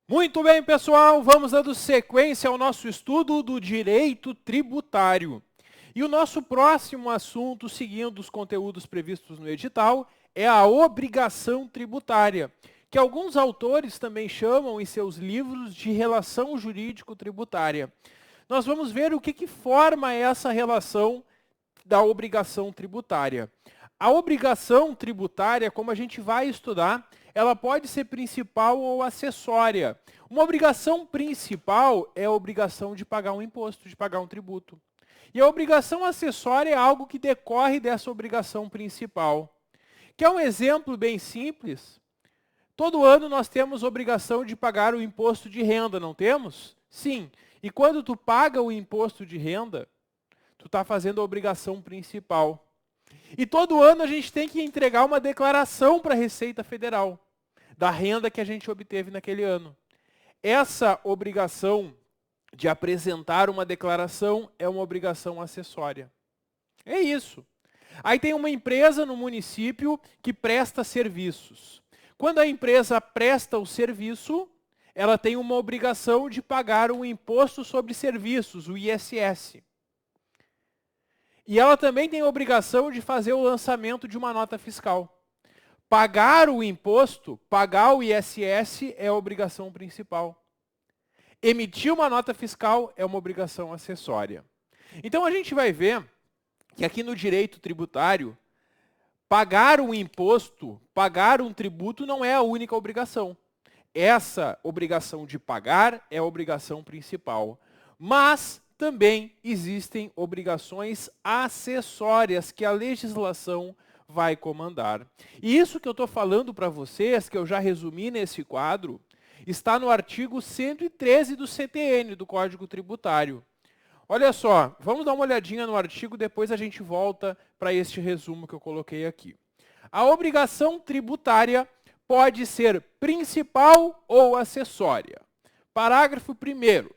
Muito bem, pessoal, vamos dando sequência ao nosso estudo do direito tributário. E o nosso próximo assunto, seguindo os conteúdos previstos no edital, é a obrigação tributária, que alguns autores também chamam em seus livros de relação jurídico-tributária. Nós vamos ver o que forma essa relação da obrigação tributária. A obrigação tributária, como a gente vai estudar, ela pode ser principal ou acessória. Uma obrigação principal é a obrigação de pagar um imposto, de pagar um tributo. E a obrigação acessória é algo que decorre dessa obrigação principal. Quer um exemplo bem simples? Todo ano nós temos obrigação de pagar o imposto de renda, não temos? Sim. E quando tu paga o imposto de renda, tu está fazendo a obrigação principal. E todo ano a gente tem que entregar uma declaração para a Receita Federal da renda que a gente obteve naquele ano. Essa obrigação de apresentar uma declaração é uma obrigação acessória. É isso. Aí tem uma empresa no município que presta serviços. Quando a empresa presta o serviço, ela tem uma obrigação de pagar o imposto sobre serviços, o ISS. E ela também tem a obrigação de fazer o lançamento de uma nota fiscal. Pagar o imposto, pagar o ISS é a obrigação principal. Emitir uma nota fiscal é uma obrigação acessória. Então a gente vai ver que aqui no direito tributário, pagar um imposto, pagar um tributo não é a única obrigação. Essa obrigação de pagar é a obrigação principal. Mas também existem obrigações acessórias que a legislação vai comandar. E isso que eu estou falando para vocês, que eu já resumi nesse quadro, está no artigo 113 do CTN, do Código Tributário. Olha só, vamos dar uma olhadinha no artigo, depois a gente volta para este resumo que eu coloquei aqui. A obrigação tributária pode ser principal ou acessória. Parágrafo 1º.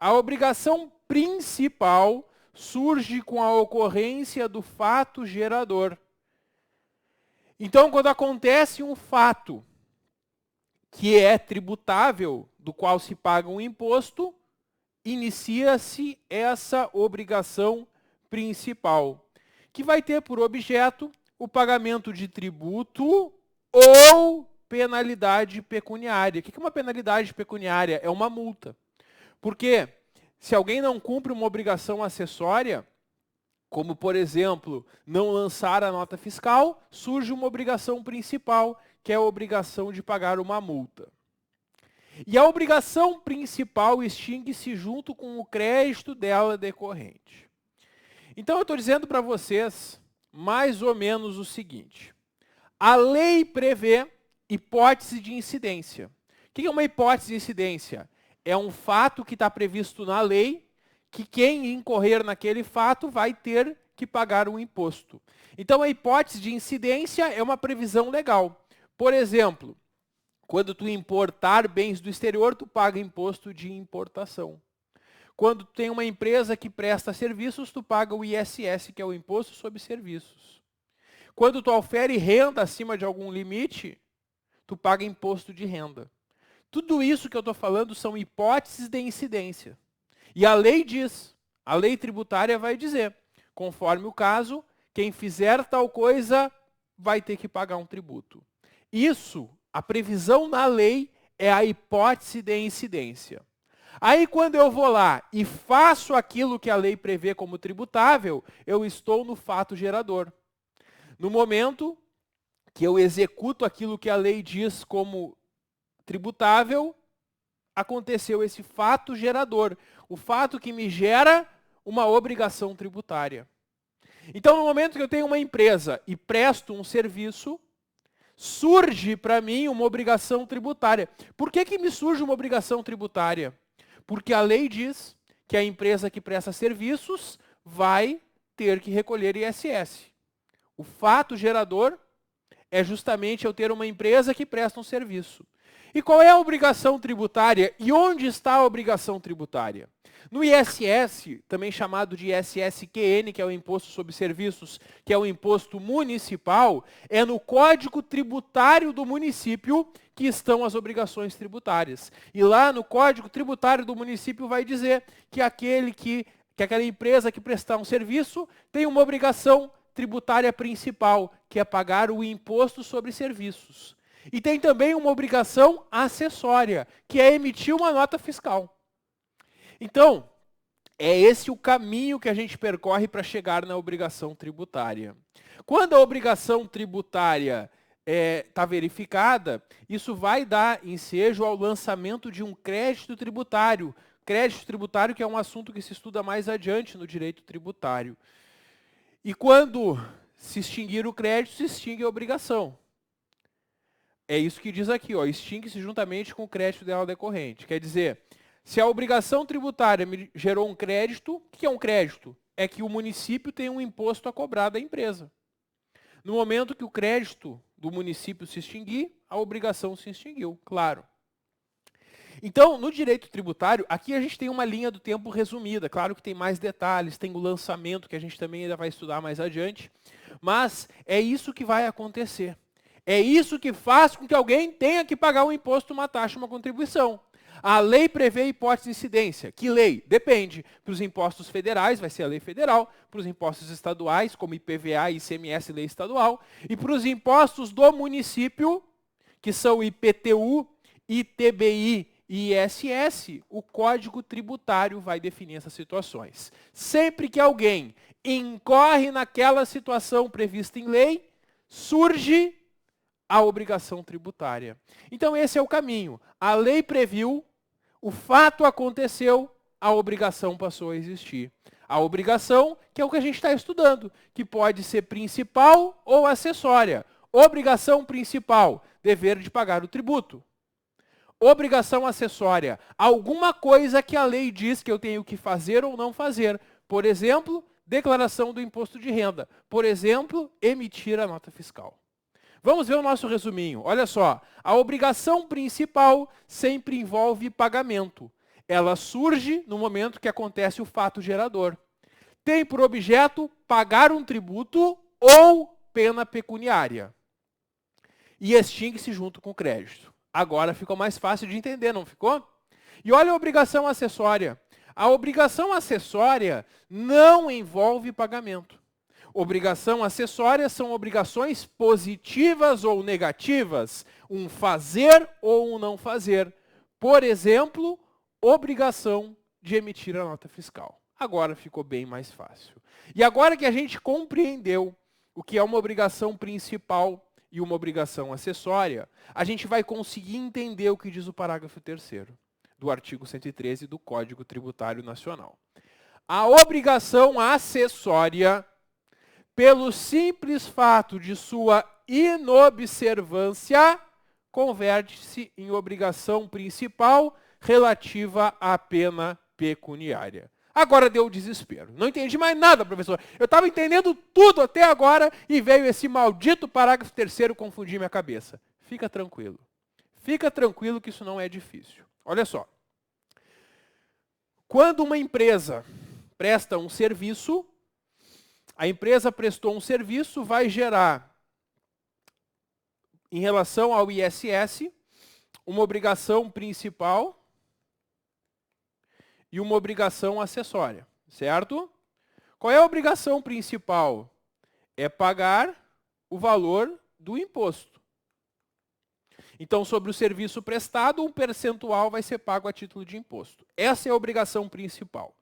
A obrigação principal surge com a ocorrência do fato gerador. Então, quando acontece um fato que é tributável, do qual se paga um imposto, inicia-se essa obrigação principal, que vai ter por objeto o pagamento de tributo ou penalidade pecuniária. O que é uma penalidade pecuniária? É uma multa. Porque se alguém não cumpre uma obrigação acessória, como, por exemplo, não lançar a nota fiscal, surge uma obrigação principal, que é a obrigação de pagar uma multa. E a obrigação principal extingue-se junto com o crédito dela decorrente. Então, eu estou dizendo para vocês mais ou menos o seguinte. A lei prevê hipótese de incidência. O que é uma hipótese de incidência? É um fato que está previsto na lei, que quem incorrer naquele fato vai ter que pagar um imposto. Então, a hipótese de incidência é uma previsão legal. Por exemplo, quando tu importar bens do exterior, tu paga imposto de importação. Quando tu tem uma empresa que presta serviços, tu paga o ISS, que é o Imposto sobre Serviços. Quando tu ofere renda acima de algum limite, tu paga imposto de renda. Tudo isso que eu estou falando são hipóteses de incidência. E a lei diz, a lei tributária vai dizer, conforme o caso, quem fizer tal coisa vai ter que pagar um tributo. Isso, a previsão na lei, é a hipótese de incidência. Aí quando eu vou lá e faço aquilo que a lei prevê como tributável, eu estou no fato gerador. No momento que eu executo aquilo que a lei diz como tributável, aconteceu esse fato gerador, o fato que me gera uma obrigação tributária. Então, no momento que eu tenho uma empresa e presto um serviço, surge para mim uma obrigação tributária. Por que me surge uma obrigação tributária? Porque a lei diz que a empresa que presta serviços vai ter que recolher ISS. O fato gerador é justamente eu ter uma empresa que presta um serviço. E qual é a obrigação tributária? E onde está a obrigação tributária? No ISS, também chamado de ISSQN, que é o Imposto sobre Serviços, que é o imposto municipal, é no Código Tributário do município que estão as obrigações tributárias. E lá no Código Tributário do município vai dizer que aquela empresa que prestar um serviço tem uma obrigação tributária principal, que é pagar o imposto sobre serviços. E tem também uma obrigação acessória, que é emitir uma nota fiscal. Então, é esse o caminho que a gente percorre para chegar na obrigação tributária. Quando a obrigação tributária está verificada, isso vai dar ensejo ao lançamento de um crédito tributário. Crédito tributário que é um assunto que se estuda mais adiante no direito tributário. E quando se extinguir o crédito, se extingue a obrigação. É isso que diz aqui, ó, extingue-se juntamente com o crédito dela decorrente. Quer dizer, se a obrigação tributária me gerou um crédito, o que é um crédito? É que o município tem um imposto a cobrar da empresa. No momento que o crédito do município se extinguir, a obrigação se extinguiu, claro. Então, no direito tributário, aqui a gente tem uma linha do tempo resumida. Claro que tem mais detalhes, tem o lançamento, que a gente também ainda vai estudar mais adiante. Mas é isso que vai acontecer. É isso que faz com que alguém tenha que pagar um imposto, uma taxa, uma contribuição. A lei prevê hipótese de incidência. Que lei? Depende. Para os impostos federais, vai ser a lei federal. Para os impostos estaduais, como IPVA, ICMS, lei estadual. E para os impostos do município, que são IPTU, ITBI e ISS, o Código Tributário vai definir essas situações. Sempre que alguém incorre naquela situação prevista em lei, surge a obrigação tributária. Então esse é o caminho. A lei previu, o fato aconteceu, a obrigação passou a existir. A obrigação, que é o que a gente está estudando, que pode ser principal ou acessória. Obrigação principal, dever de pagar o tributo. Obrigação acessória, alguma coisa que a lei diz que eu tenho que fazer ou não fazer. Por exemplo, declaração do imposto de renda. Por exemplo, emitir a nota fiscal. Vamos ver o nosso resuminho. Olha só, a obrigação principal sempre envolve pagamento. Ela surge no momento que acontece o fato gerador. Tem por objeto pagar um tributo ou pena pecuniária. E extingue-se junto com o crédito. Agora ficou mais fácil de entender, não ficou? E olha a obrigação acessória. A obrigação acessória não envolve pagamento. Obrigação acessória são obrigações positivas ou negativas, um fazer ou um não fazer. Por exemplo, obrigação de emitir a nota fiscal. Agora ficou bem mais fácil. E agora que a gente compreendeu o que é uma obrigação principal e uma obrigação acessória, a gente vai conseguir entender o que diz o parágrafo 3º do artigo 113 do Código Tributário Nacional. A obrigação acessória, pelo simples fato de sua inobservância, converte-se em obrigação principal relativa à pena pecuniária. Agora deu desespero. Não entendi mais nada, professor. Eu estava entendendo tudo até agora e veio esse maldito parágrafo 3º confundir minha cabeça. Fica tranquilo. Fica tranquilo que isso não é difícil. Olha só. Quando uma empresa presta um serviço, a empresa prestou um serviço, vai gerar, em relação ao ISS, uma obrigação principal e uma obrigação acessória, certo? Qual é a obrigação principal? É pagar o valor do imposto. Então, sobre o serviço prestado, um percentual vai ser pago a título de imposto. Essa é a obrigação principal.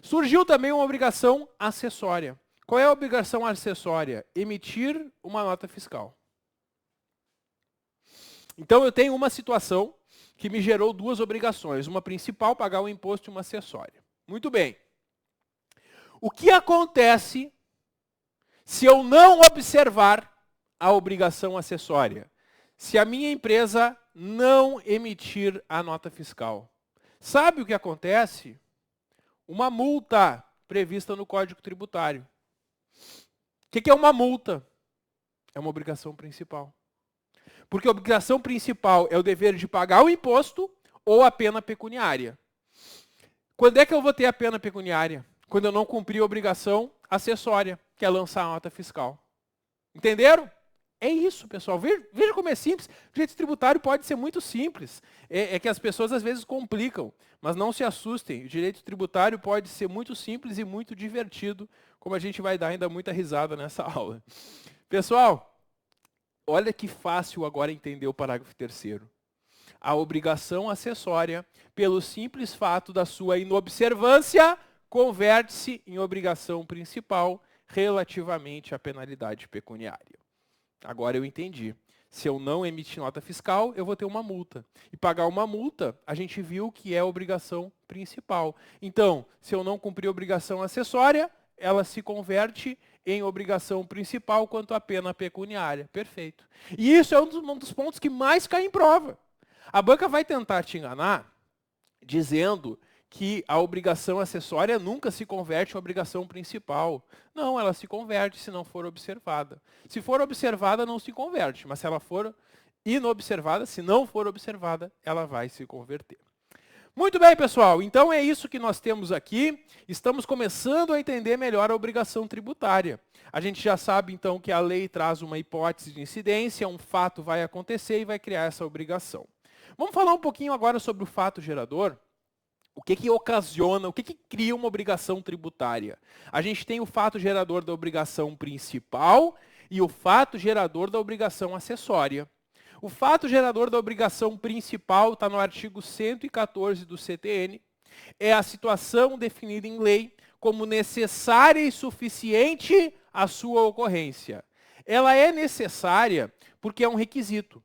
Surgiu também uma obrigação acessória. Qual é a obrigação acessória? Emitir uma nota fiscal. Então, eu tenho uma situação que me gerou duas obrigações. Uma principal, pagar o imposto, e uma acessória. Muito bem. O que acontece se eu não observar a obrigação acessória? Se a minha empresa não emitir a nota fiscal? Sabe o que acontece? Uma multa prevista no Código Tributário. O que é uma multa? É uma obrigação principal. Porque a obrigação principal é o dever de pagar o imposto ou a pena pecuniária. Quando é que eu vou ter a pena pecuniária? Quando eu não cumprir a obrigação acessória, que é lançar a nota fiscal. Entenderam? É isso, pessoal. Veja como é simples. O direito tributário pode ser muito simples. É que as pessoas às vezes complicam, mas não se assustem. O direito tributário pode ser muito simples e muito divertido, como a gente vai dar ainda muita risada nessa aula. Pessoal, olha que fácil agora entender o parágrafo 3º. A obrigação acessória, pelo simples fato da sua inobservância, converte-se em obrigação principal relativamente à penalidade pecuniária. Agora eu entendi. Se eu não emitir nota fiscal, eu vou ter uma multa. E pagar uma multa, a gente viu que é obrigação principal. Então, se eu não cumprir a obrigação acessória, ela se converte em obrigação principal quanto à pena pecuniária. Perfeito. E isso é um dos pontos que mais cai em prova. A banca vai tentar te enganar dizendo que a obrigação acessória nunca se converte em obrigação principal. Não, ela se converte se não for observada. Se for observada, não se converte, mas se ela for inobservada, se não for observada, ela vai se converter. Muito bem, pessoal, então é isso que nós temos aqui. Estamos começando a entender melhor a obrigação tributária. A gente já sabe, então, que a lei traz uma hipótese de incidência, um fato vai acontecer e vai criar essa obrigação. Vamos falar um pouquinho agora sobre o fato gerador. O que ocasiona, o que cria uma obrigação tributária? A gente tem o fato gerador da obrigação principal e o fato gerador da obrigação acessória. O fato gerador da obrigação principal está no artigo 114 do CTN. É a situação definida em lei como necessária e suficiente à sua ocorrência. Ela é necessária porque é um requisito.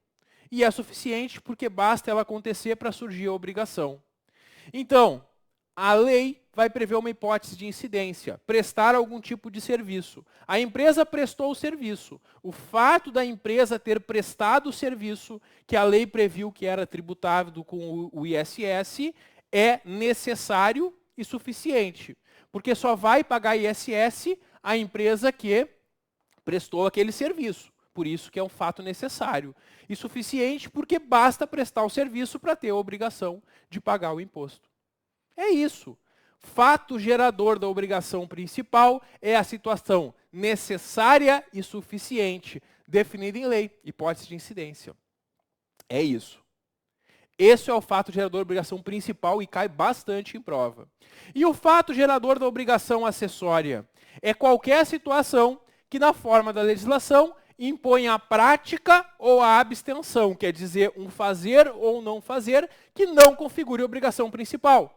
E é suficiente porque basta ela acontecer para surgir a obrigação. Então, a lei vai prever uma hipótese de incidência, prestar algum tipo de serviço. A empresa prestou o serviço. O fato da empresa ter prestado o serviço, que a lei previu que era tributável com o ISS, é necessário e suficiente. Porque só vai pagar ISS a empresa que prestou aquele serviço. Por isso que é um fato necessário. E suficiente porque basta prestar o serviço para ter a obrigação de pagar o imposto. É isso. Fato gerador da obrigação principal é a situação necessária e suficiente, definida em lei, hipótese de incidência. É isso. Esse é o fato gerador da obrigação principal e cai bastante em prova. E o fato gerador da obrigação acessória é qualquer situação que, na forma da legislação, impõe a prática ou a abstenção, quer dizer, um fazer ou não fazer, que não configure a obrigação principal.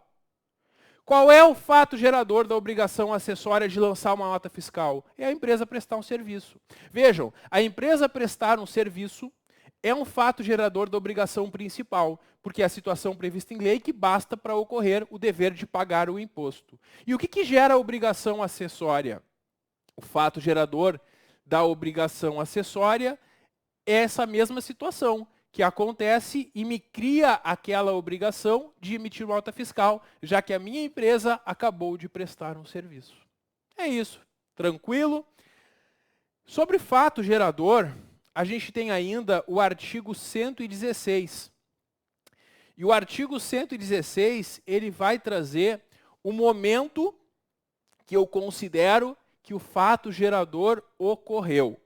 Qual é o fato gerador da obrigação acessória de lançar uma nota fiscal? É a empresa prestar um serviço. Vejam, a empresa prestar um serviço é um fato gerador da obrigação principal, porque é a situação prevista em lei que basta para ocorrer o dever de pagar o imposto. E o que gera a obrigação acessória? O fato gerador da obrigação acessória é essa mesma situação que acontece e me cria aquela obrigação de emitir nota fiscal, já que a minha empresa acabou de prestar um serviço. É isso, tranquilo? Sobre fato gerador, a gente tem ainda o artigo 116. E o artigo 116, ele vai trazer o momento que eu considero que o fato gerador ocorreu.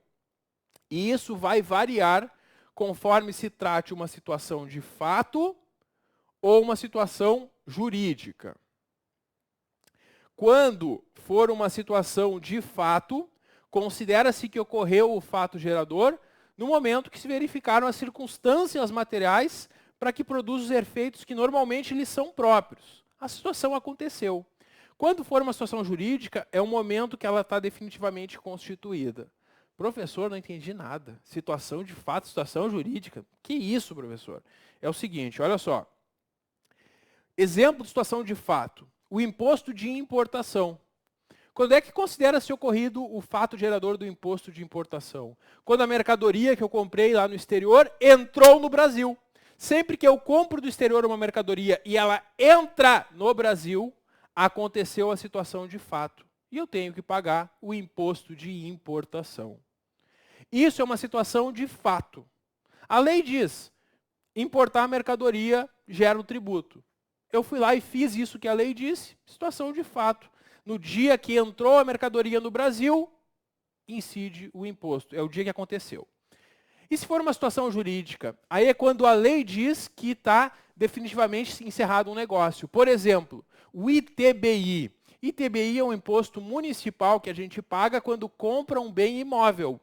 E isso vai variar conforme se trate uma situação de fato ou uma situação jurídica. Quando for uma situação de fato, considera-se que ocorreu o fato gerador no momento que se verificaram as circunstâncias materiais para que produza os efeitos que normalmente lhes são próprios. A situação aconteceu. Quando for uma situação jurídica, é o momento que ela está definitivamente constituída. Professor, não entendi nada. Situação de fato, situação jurídica. Que isso, professor? É o seguinte, olha só. Exemplo de situação de fato. O imposto de importação. Quando é que considera-se ocorrido o fato gerador do imposto de importação? Quando a mercadoria que eu comprei lá no exterior entrou no Brasil. Sempre que eu compro do exterior uma mercadoria e ela entra no Brasil, aconteceu a situação de fato. E eu tenho que pagar o imposto de importação. Isso é uma situação de fato. A lei diz, importar mercadoria gera um tributo. Eu fui lá e fiz isso que a lei disse, situação de fato. No dia que entrou a mercadoria no Brasil, incide o imposto. É o dia que aconteceu. E se for uma situação jurídica? Aí é quando a lei diz que está definitivamente encerrado um negócio. Por exemplo, o ITBI. ITBI é um imposto municipal que a gente paga quando compra um bem imóvel.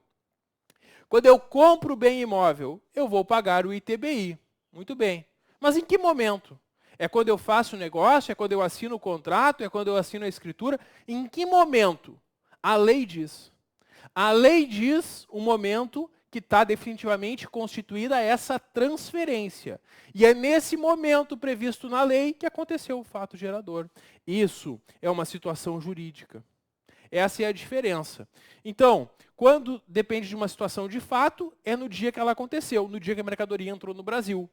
Quando eu compro o bem imóvel, eu vou pagar o ITBI. Muito bem. Mas em que momento? É quando eu faço o negócio? É quando eu assino o contrato? É quando eu assino a escritura? Em que momento? A lei diz. A lei diz o momento que está definitivamente constituída essa transferência. E é nesse momento previsto na lei que aconteceu o fato gerador. Isso é uma situação jurídica. Essa é a diferença. Então, quando depende de uma situação de fato, é no dia que ela aconteceu, no dia que a mercadoria entrou no Brasil.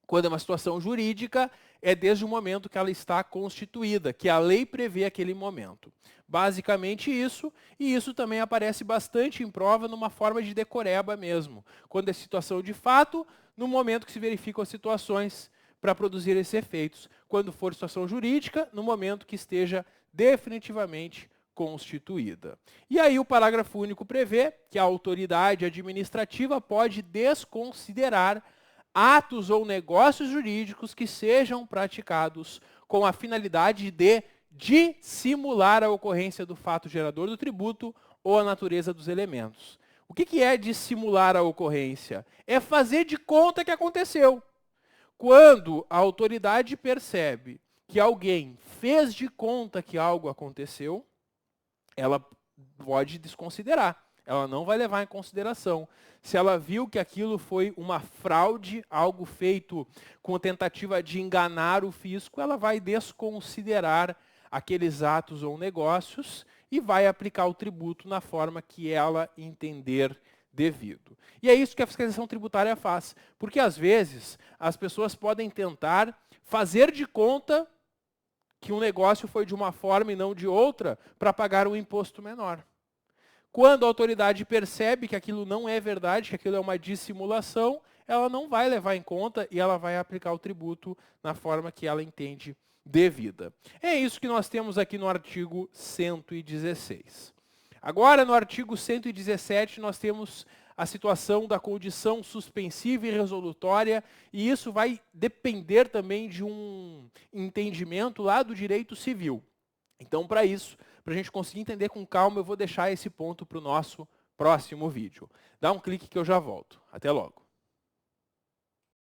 Quando é uma situação jurídica, é desde o momento que ela está constituída, que a lei prevê aquele momento. Basicamente isso, e isso também aparece bastante em prova numa forma de decoreba mesmo. Quando é situação de fato, no momento que se verificam as situações para produzir esses efeitos. Quando for situação jurídica, no momento que esteja definitivamente constituída. E aí o parágrafo único prevê que a autoridade administrativa pode desconsiderar atos ou negócios jurídicos que sejam praticados com a finalidade de dissimular a ocorrência do fato gerador do tributo ou a natureza dos elementos. O que é dissimular a ocorrência? É fazer de conta que aconteceu. Quando a autoridade percebe que alguém fez de conta que algo aconteceu, ela pode desconsiderar. Ela não vai levar em consideração. Se ela viu que aquilo foi uma fraude, algo feito com tentativa de enganar o fisco, ela vai desconsiderar aqueles atos ou negócios e vai aplicar o tributo na forma que ela entender devido. E é isso que a fiscalização tributária faz. Porque, às vezes, as pessoas podem tentar fazer de conta que um negócio foi de uma forma e não de outra para pagar um imposto menor. Quando a autoridade percebe que aquilo não é verdade, que aquilo é uma dissimulação, ela não vai levar em conta e ela vai aplicar o tributo na forma que ela entende devida. É isso que nós temos aqui no artigo 116. Agora, no artigo 117, nós temos a situação da condição suspensiva e resolutória, e isso vai depender também de um entendimento lá do direito civil. Então, para isso, para a gente conseguir entender com calma, eu vou deixar esse ponto para o nosso próximo vídeo. Dá um clique que eu já volto. Até logo.